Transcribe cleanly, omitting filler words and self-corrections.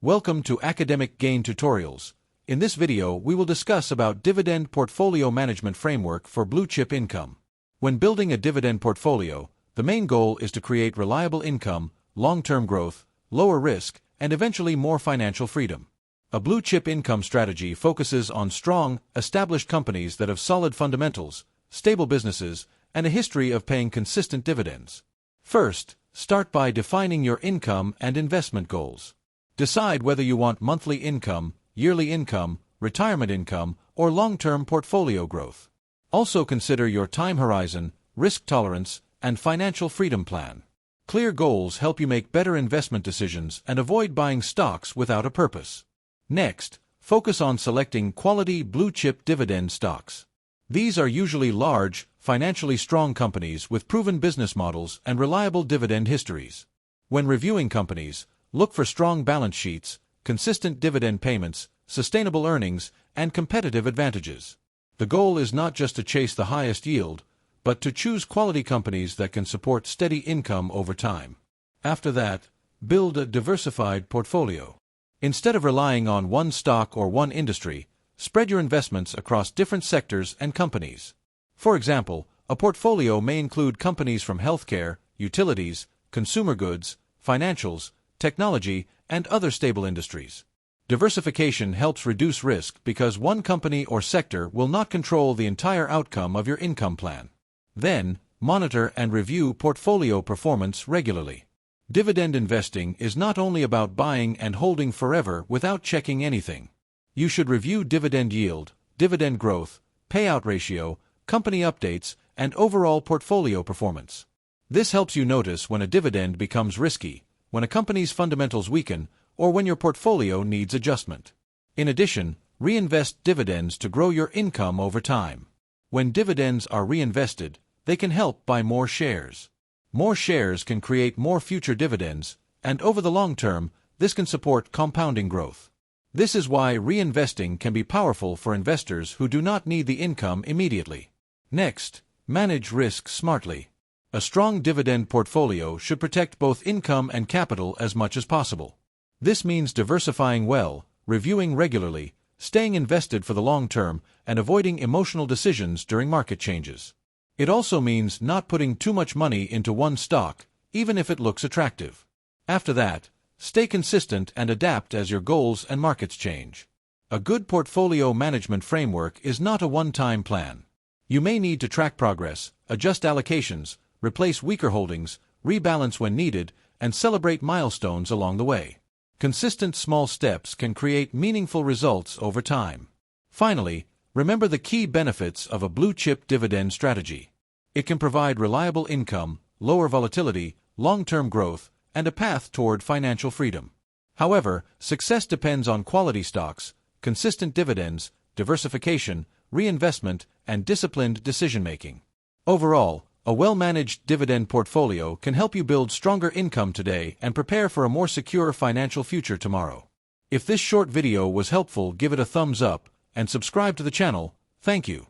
Welcome to Academic Gain Tutorials. In this video, we will discuss about Dividend Portfolio Management Framework for blue-chip income. When building a dividend portfolio, the main goal is to create reliable income, long-term growth, lower risk, and eventually more financial freedom. A blue-chip income strategy focuses on strong, established companies that have solid fundamentals, stable businesses, and a history of paying consistent dividends. First, start by defining your income and investment goals. Decide whether you want monthly income, yearly income, retirement income, or long-term portfolio growth. Also consider your time horizon, risk tolerance, and financial freedom plan. Clear goals help you make better investment decisions and avoid buying stocks without a purpose. Next, focus on selecting quality blue-chip dividend stocks. These are usually large, financially strong companies with proven business models and reliable dividend histories. When reviewing companies, look for strong balance sheets, consistent dividend payments, sustainable earnings, and competitive advantages. The goal is not just to chase the highest yield, but to choose quality companies that can support steady income over time. After that, build a diversified portfolio. Instead of relying on one stock or one industry, spread your investments across different sectors and companies. For example, a portfolio may include companies from healthcare, utilities, consumer goods, financials, technology, and other stable industries. Diversification helps reduce risk because one company or sector will not control the entire outcome of your income plan. Then, monitor and review portfolio performance regularly. Dividend investing is not only about buying and holding forever without checking anything. You should review dividend yield, dividend growth, payout ratio, company updates, and overall portfolio performance. This helps you notice when a dividend becomes risky, when a company's fundamentals weaken, or when your portfolio needs adjustment. In addition, reinvest dividends to grow your income over time. When dividends are reinvested, they can help buy more shares. More shares can create more future dividends, and over the long term, this can support compounding growth. This is why reinvesting can be powerful for investors who do not need the income immediately. Next, manage risk smartly. A strong dividend portfolio should protect both income and capital as much as possible. This means diversifying well, reviewing regularly, staying invested for the long term, and avoiding emotional decisions during market changes. It also means not putting too much money into one stock, even if it looks attractive. After that, stay consistent and adapt as your goals and markets change. A good portfolio management framework is not a one-time plan. You may need to track progress, adjust allocations, replace weaker holdings, rebalance when needed, and celebrate milestones along the way. Consistent small steps can create meaningful results over time. Finally, remember the key benefits of a blue-chip dividend strategy. It can provide reliable income, lower volatility, long-term growth, and a path toward financial freedom. However, success depends on quality stocks, consistent dividends, diversification, reinvestment, and disciplined decision-making. Overall, a well-managed dividend portfolio can help you build stronger income today and prepare for a more secure financial future tomorrow. If this short video was helpful, give it a thumbs up and subscribe to the channel. Thank you.